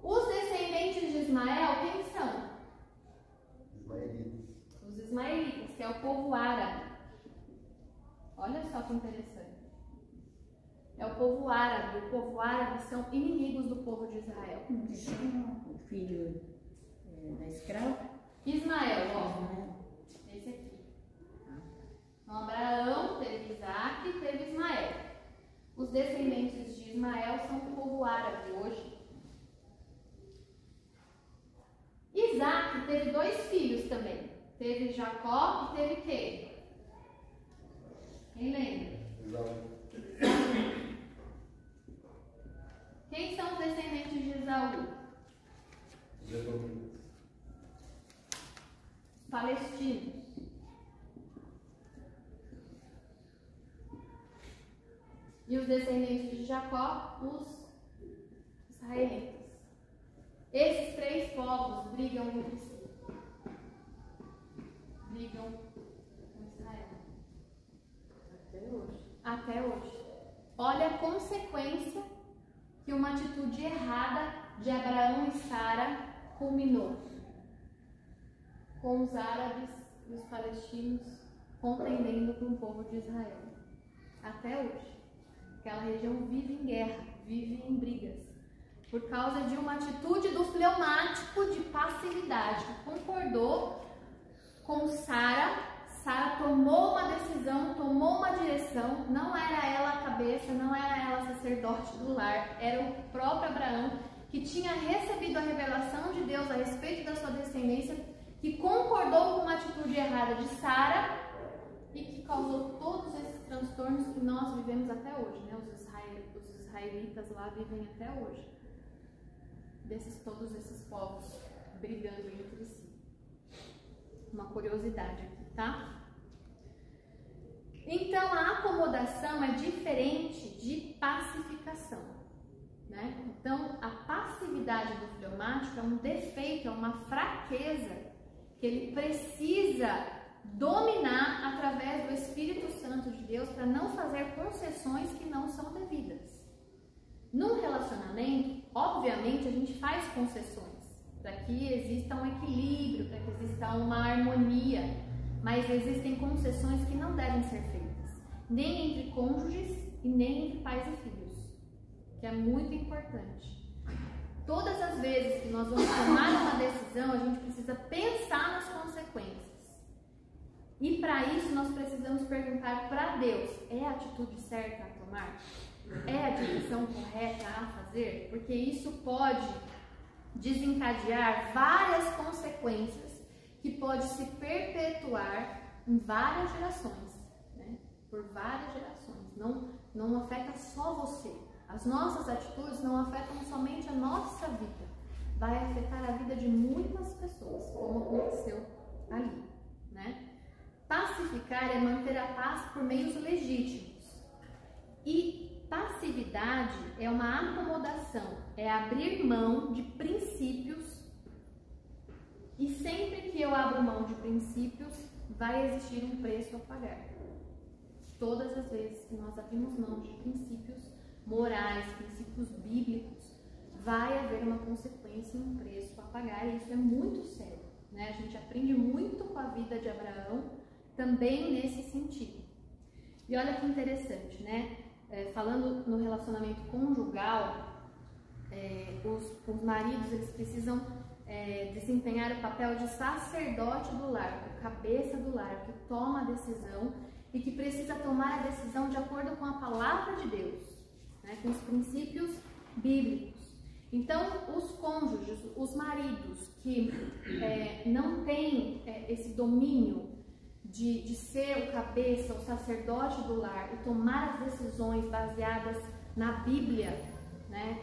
Os descendentes de Ismael, quem são? Os ismaelitas, que é o povo árabe. Olha só que interessante. É o povo árabe. O povo árabe são inimigos do povo de Israel. Como chama o filho da escrava? Ismael, ó. Esse aqui. Então, Abraão teve Isaac e teve Ismael. Os descendentes de Ismael são o povo árabe hoje. Isaac teve 2 filhos também. Teve Jacó e teve quem? Quem lembra? Quem são os descendentes de Esaú? Os palestinos. E os descendentes de Jacó, os israelitas. Esses 3 povos brigam entre si. Brigam com Israel. Até hoje. Até hoje. Olha a consequência que uma atitude errada de Abraão e Sara culminou. Com os árabes e os palestinos contendendo com o povo de Israel. Até hoje. Aquela região vive em guerra, vive em brigas. Por causa de uma atitude do fleumático de passividade, que concordou com Sara Sara tomou uma decisão, tomou uma direção, não era ela a cabeça, não era ela sacerdote do lar, era o próprio Abraão que tinha recebido a revelação de Deus a respeito da sua descendência, que concordou com uma atitude errada de Sara e que causou todos esses transtornos que nós vivemos até hoje, né? Os israelitas lá vivem até hoje, todos esses povos brigando entre si. Uma curiosidade aqui, tá? Então, a acomodação é diferente de pacificação, né? Então, a passividade do fleumático é um defeito, é uma fraqueza que ele precisa dominar através do Espírito Santo de Deus para não fazer concessões que não são devidas. Num relacionamento, obviamente, a gente faz concessões para que exista um equilíbrio, para que exista uma harmonia, mas existem concessões que não devem ser feitas, nem entre cônjuges e nem entre pais e filhos, que é muito importante. Todas as vezes que nós vamos tomar uma decisão, a gente precisa pensar nas consequências. E para isso nós precisamos perguntar para Deus, é a atitude certa a tomar? É a direção correta a fazer? Porque isso pode desencadear várias consequências que pode se perpetuar em várias gerações, né? Por várias gerações. Não afeta só você. As nossas atitudes não afetam somente a nossa vida. Vai afetar a vida de muitas pessoas, como aconteceu ali, né? Pacificar é manter a paz por meios legítimos. E passividade é uma acomodação, é abrir mão de princípios, e sempre que eu abro mão de princípios, vai existir um preço a pagar. Todas as vezes que nós abrimos mão de princípios morais, princípios bíblicos, vai haver uma consequência e um preço a pagar, e isso é muito sério, né? A gente aprende muito com a vida de Abraão, também nesse sentido. E olha que interessante, né? Falando no relacionamento conjugal, os maridos eles precisam desempenhar o papel de sacerdote do lar, o cabeça do lar, que toma a decisão e que precisa tomar a decisão de acordo com a palavra de Deus, né, com os princípios bíblicos. Então, os cônjuges, os maridos que não têm esse domínio de ser o cabeça, o sacerdote do lar e tomar as decisões baseadas na Bíblia, né,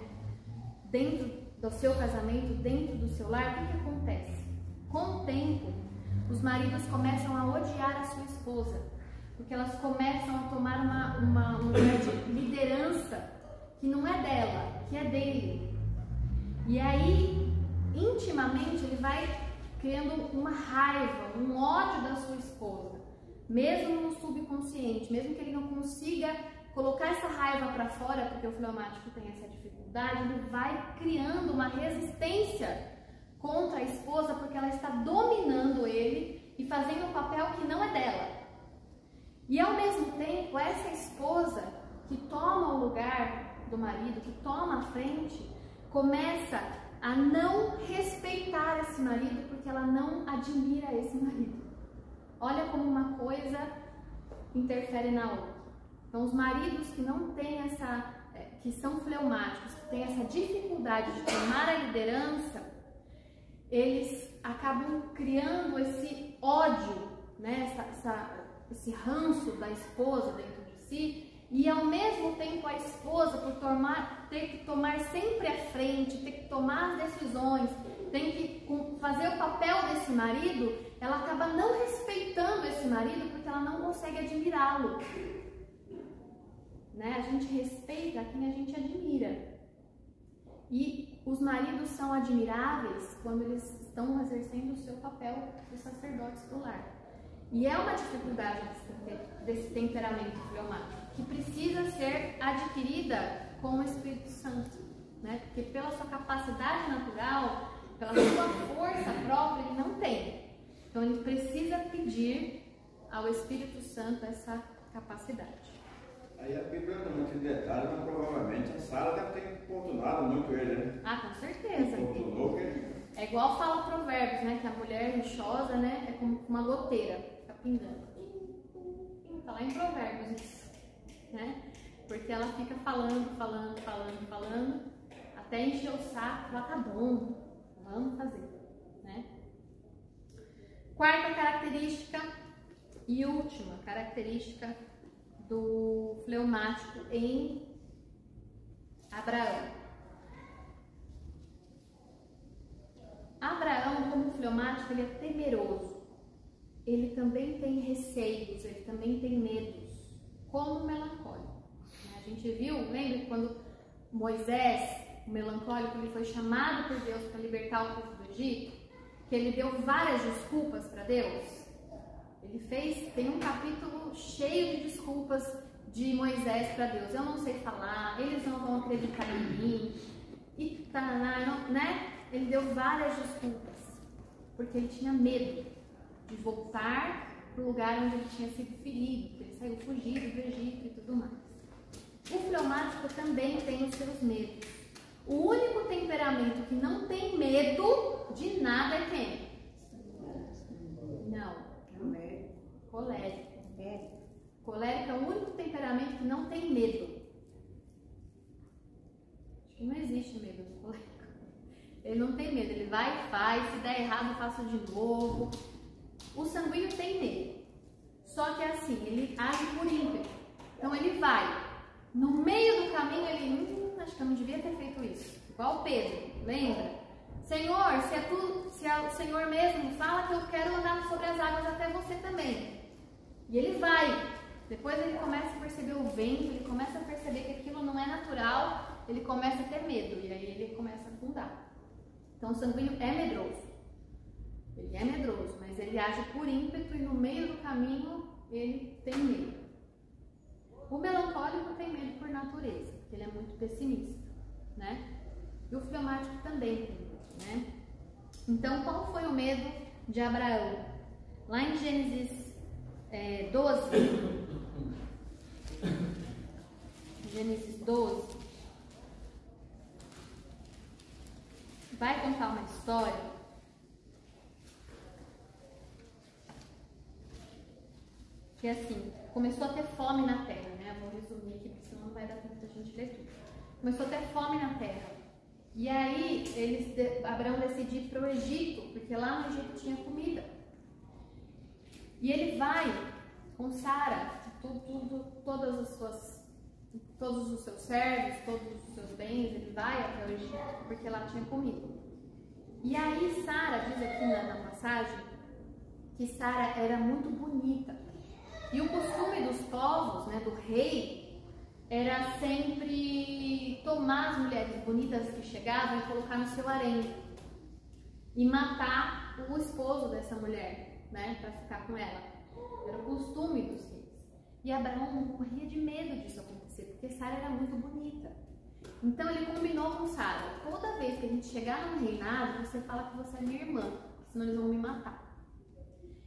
dentro do seu casamento, dentro do seu lar, o que acontece? Com o tempo, os maridos começam a odiar a sua esposa, porque elas começam a tomar uma lugar de liderança que não é dela, que é dele. E aí, intimamente, ele vai criando uma raiva, um ódio da sua esposa, mesmo no subconsciente, mesmo que ele não consiga colocar essa raiva para fora, porque o fleumático tem essa dificuldade, ele vai criando uma resistência contra a esposa, porque ela está dominando ele e fazendo um papel que não é dela. E ao mesmo tempo, essa esposa que toma o lugar do marido, que toma a frente, começa a não respeitar esse marido porque ela não admira esse marido. Olha como uma coisa interfere na outra. Então, os maridos que não têm que são fleumáticos, que têm essa dificuldade de tomar a liderança, eles acabam criando esse ódio, né? Esse ranço da esposa dentro de si. E ao mesmo tempo a esposa, por ter que tomar sempre a frente, ter que tomar as decisões, tem que fazer o papel desse marido, ela acaba não respeitando esse marido porque ela não consegue admirá-lo. Né? A gente respeita quem a gente admira. E os maridos são admiráveis quando eles estão exercendo o seu papel de sacerdotes do lar. E é uma dificuldade desse temperamento fleumático, que precisa ser adquirida com o Espírito Santo, né? Porque pela sua capacidade natural, pela sua força própria, ele não tem. Então ele precisa pedir ao Espírito Santo essa capacidade. Aí a Bíblia não é muito em detalhe, mas provavelmente a Sara deve ter importunado muito ele, né? Ah, com certeza. Importunou que ele... É igual fala Provérbios, né? Que a mulher rixosa, né, é como uma goteira. pingando. Tá lá em Provérbios isso, né? Porque ela fica falando, até encher o saco, ela tá bom, vamos fazer, né? Quarta característica e última característica do fleumático em Abraão. Abraão, como fleumático, ele é temeroso. Ele também tem receios, ele também tem medos, como o melancólico. A gente viu, lembra quando Moisés, o melancólico, ele foi chamado por Deus para libertar o povo do Egito, que ele deu várias desculpas para Deus? Tem um capítulo cheio de desculpas de Moisés para Deus. Eu não sei falar, eles não vão acreditar em mim, e né? Ele deu várias desculpas, porque ele tinha medo de voltar para o lugar onde ele tinha sido ferido, que ele saiu fugido do Egito e tudo mais. O fleumático também tem os seus medos. O único temperamento que não tem medo de nada é quem? Não. Colérico. Colérico é o único temperamento que não tem medo. Acho que não existe medo do colérico. Ele não tem medo, ele vai e faz, se der errado, faço de novo. O sanguíneo tem medo. Só que assim, ele age por ímpeto. Então ele vai. No meio do caminho ele, acho que eu não devia ter feito isso. Igual Pedro, lembra? Senhor, se é o Senhor mesmo, fala que eu quero andar sobre as águas até você também. E ele vai. Depois ele começa a perceber o vento, ele começa a perceber que aquilo não é natural, ele começa a ter medo e aí ele começa a afundar. Então o sanguíneo é medroso. Ele é medroso, mas ele age por ímpeto e no meio do caminho ele tem medo. O melancólico tem medo por natureza, porque ele é muito pessimista, né? E o fleumático também tem medo, né? Então, qual foi o medo de Abraão? Lá em Gênesis 12, Gênesis 12, vai contar uma história que assim, começou a ter fome na terra, né? Eu vou resumir aqui, porque senão não vai dar tempo da gente ler tudo. Começou a ter fome na terra. E aí, Abraão decidiu ir para o Egito, porque lá no Egito tinha comida. E ele vai com Sara, todos os seus servos, todos os seus bens, ele vai até o Egito, porque lá tinha comida. E aí, Sara, diz aqui na passagem, que Sara era muito bonita. E o costume dos povos, né, do rei, era sempre tomar as mulheres bonitas que chegavam e colocar no seu harém e matar o esposo dessa mulher, né, para ficar com ela. Era o costume dos reis. E Abraão morria de medo disso acontecer, porque Sara era muito bonita. Então ele combinou com Sara: toda vez que a gente chegar no reinado, você fala que você é minha irmã, senão eles vão me matar.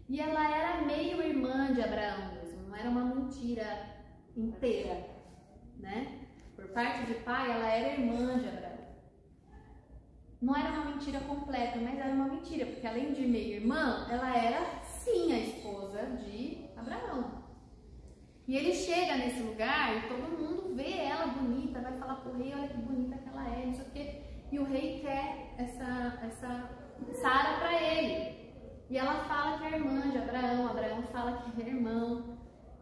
E ela era meio irmã de Abraão mesmo, não era uma mentira inteira, né? Por parte de pai, ela era irmã de Abraão. Não era uma mentira completa, mas era uma mentira, porque além de meio irmã, ela era sim a esposa de Abraão. E ele chega nesse lugar e todo mundo vê ela bonita, vai falar pro rei: olha que bonita que ela é, não sei o quê. E o rei quer essa Sara para ele. E ela fala que é irmã de Abraão, Abraão fala que é irmão,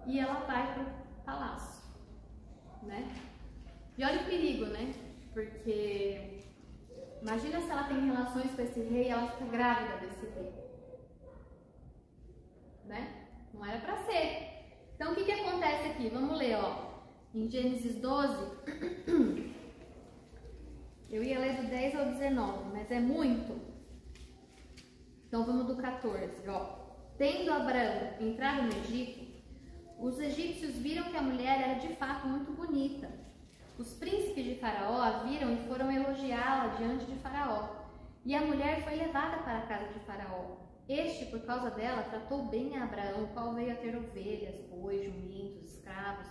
e ela vai pro palácio, né? E olha o perigo, né? Porque imagina se ela tem relações com esse rei e ela fica grávida desse rei, né? Não era para ser. Então o que acontece aqui? Vamos ler, ó. Em Gênesis 12, eu ia ler do 10 ao 19, mas é muito. Então vamos do 14, ó. Tendo Abraão entrado no Egito, os egípcios viram que a mulher era de fato muito bonita. Os príncipes de Faraó a viram e foram elogiá-la diante de Faraó. E a mulher foi levada para a casa de Faraó. Este, por causa dela, tratou bem a Abraão, o qual veio a ter ovelhas, bois, jumentos, escravas.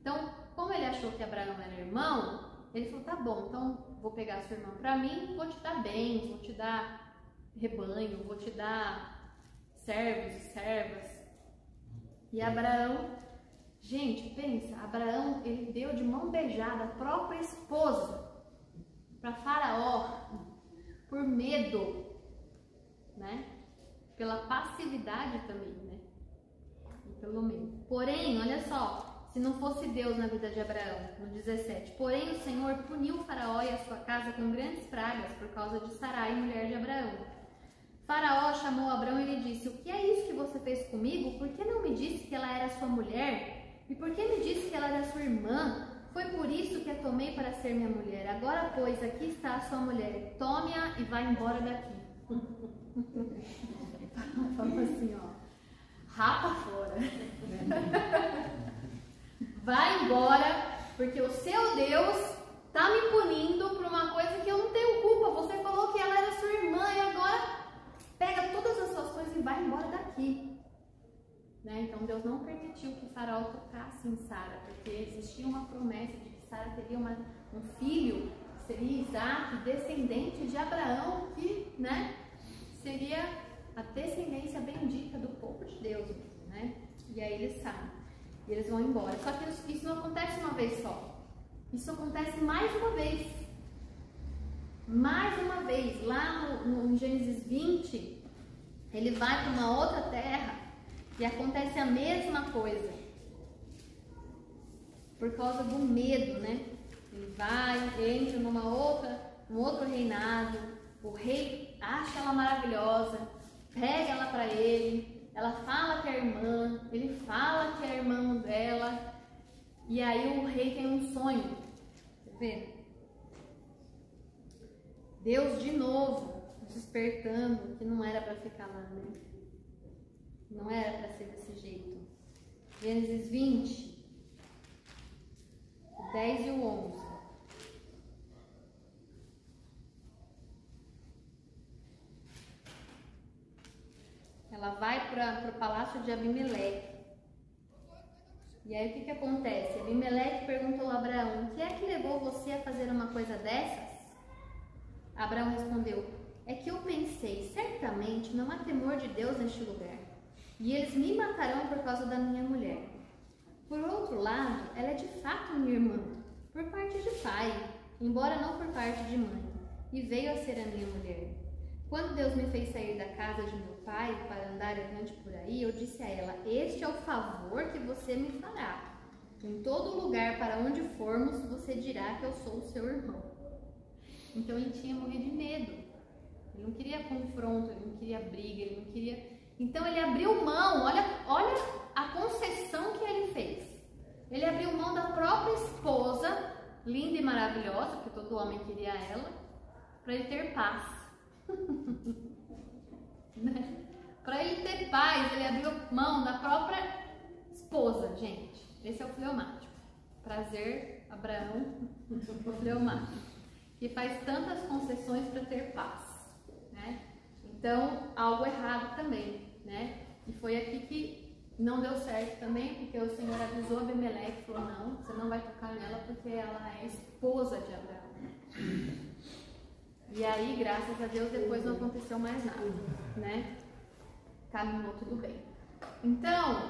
Então, como ele achou que Abraão era irmão, ele falou: tá bom, então vou pegar sua irmã para mim, vou te dar bens, vou te dar rebanho, vou te dar servos e servas. E Abraão, gente, pensa, Abraão, ele deu de mão beijada a própria esposa para Faraó, por medo, né? Pela passividade também, né? E pelo medo. Porém, olha só, se não fosse Deus na vida de Abraão, no 17, porém o Senhor puniu Faraó e a sua casa com grandes pragas por causa de Sarai, mulher de Abraão. Faraó chamou Abraão e lhe disse: o que é isso que você fez comigo? Por que não me disse que ela era sua mulher? E por que me disse que ela era sua irmã? Foi por isso que a tomei para ser minha mulher. Agora, pois, aqui está a sua mulher. Tome-a e vá embora daqui. Falou assim, ó. Rapa fora. Vai embora, porque o seu Deus está me punindo por uma coisa que eu não tenho culpa. Você falou que ela era sua irmã e agora pega todas as suas coisas e vai embora daqui. Né? Então Deus não permitiu que Faraó tocasse em Sara, porque existia uma promessa de que Sara teria um filho, que seria Isaac, descendente de Abraão, que, né, seria a descendência bendita do povo de Deus mesmo, né? E aí eles saem, e eles vão embora. Só que isso não acontece uma vez só, isso acontece mais uma vez. Mais uma vez, lá no Gênesis 20, ele vai para uma outra terra e acontece a mesma coisa. Por causa do medo, né? Ele vai, entra num outro reinado, o rei acha ela maravilhosa, pega ela para ele, ela fala que é irmã, ele fala que é irmã dela, e aí o rei tem um sonho. Você vê? Deus de novo despertando que não era para ficar lá, né? Não era para ser desse jeito. Gênesis 20, o 10 e o 11. Ela vai para o palácio de Abimeleque. E aí o que acontece? Abimeleque perguntou a Abraão: o que é que levou você a fazer uma coisa dessas? Abraão respondeu: é que eu pensei, certamente não há temor de Deus neste lugar, e eles me matarão por causa da minha mulher. Por outro lado, ela é de fato minha irmã, por parte de pai, embora não por parte de mãe, e veio a ser a minha mulher. Quando Deus me fez sair da casa de meu pai para andar errante por aí, eu disse a ela: este é o favor que você me fará. Em todo lugar para onde formos, você dirá que eu sou o seu irmão. Então ele tinha morrido de medo. Ele não queria confronto, ele não queria briga, ele não queria... Então ele abriu mão, olha a concessão que ele fez. Ele abriu mão da própria esposa, linda e maravilhosa, porque todo homem queria ela, para ele ter paz. Né? Para ele ter paz, ele abriu mão da própria esposa, gente. Esse é o fleumático. Prazer, Abraão, o fleumático, que faz tantas concessões para ter paz, né? Então, algo errado também, né? E foi aqui que não deu certo também, porque o Senhor avisou Abimeleque, falou: não, você não vai tocar nela porque ela é esposa de Abraão. E aí, graças a Deus, depois não aconteceu mais nada, né? Caminhou tudo bem. Então,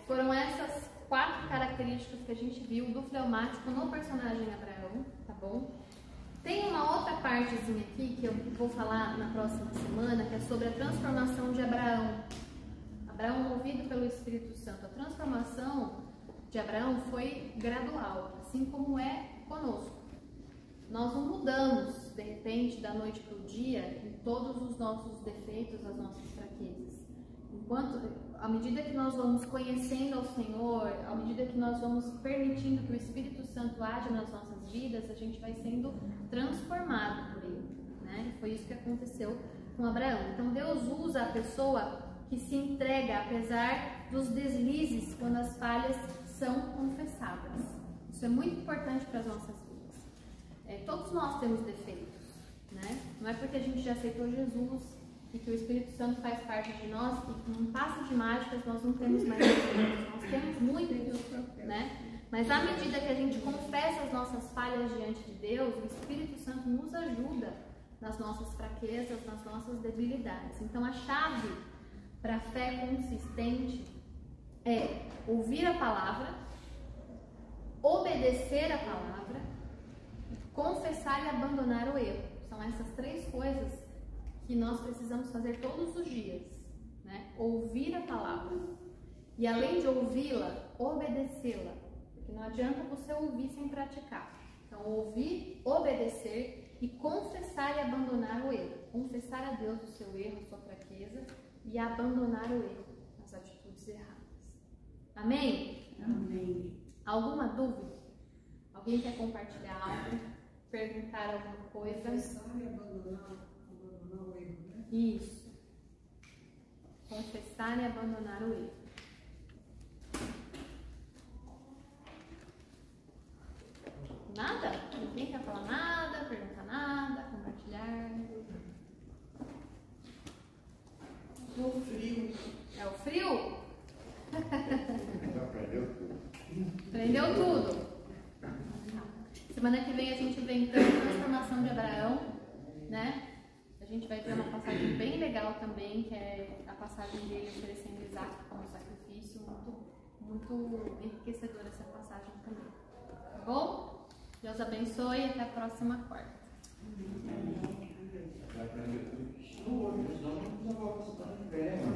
foram essas 4 características que a gente viu do fleumático no personagem Abraão, tá bom? Tem uma outra partezinha aqui que eu vou falar na próxima semana, que é sobre a transformação de Abraão. Abraão movido pelo Espírito Santo. A transformação de Abraão foi gradual, assim como é conosco. Nós não mudamos, de repente, da noite para o dia, em todos os nossos defeitos, as nossas fraquezas. À medida que nós vamos conhecendo ao Senhor, à medida que nós vamos permitindo que o Espírito Santo age nas nossas vidas, a gente vai sendo transformado por ele, né? Foi isso que aconteceu com Abraão. Então Deus usa a pessoa que se entrega apesar dos deslizes, quando as falhas são confessadas. Isso é muito importante para as nossas vidas. Todos nós temos defeitos, né? Não é porque a gente já aceitou Jesus e que o Espírito Santo faz parte de nós que com um passo de mágicas nós não temos mais defeitos. Nós temos muitos, né? Mas à medida que a gente confessa as nossas falhas diante de Deus, o Espírito Santo nos ajuda nas nossas fraquezas, nas nossas debilidades. Então a chave para a fé consistente é ouvir a palavra, obedecer a palavra, confessar e abandonar o erro. São essas três coisas que nós precisamos fazer todos os dias, né? Ouvir a palavra e, além de ouvi-la, obedecê-la, porque não adianta você ouvir sem praticar. Então, ouvir, obedecer e confessar e abandonar o erro. Confessar a Deus o seu erro, a sua fraqueza e abandonar o erro, as atitudes erradas. Amém? Amém. Alguma dúvida? Alguém quer compartilhar algo? Perguntar alguma coisa? Confessar e abandonar o erro, né? Isso. Confessar e abandonar o erro. Nada? Ninguém quer falar nada, perguntar nada, compartilhar? O frio. É o frio? Então aprendeu tudo. Aprendeu tudo. Semana que vem a gente vem então a transformação de Abraão, né? A gente vai ter uma passagem bem legal também, que é a passagem dele oferecendo Isaac como sacrifício, muito enriquecedora essa passagem também. Tá bom? Deus abençoe e até a próxima quarta. Já aprendeu tudo. Não, não, não, não, não, não, não, não, não, não,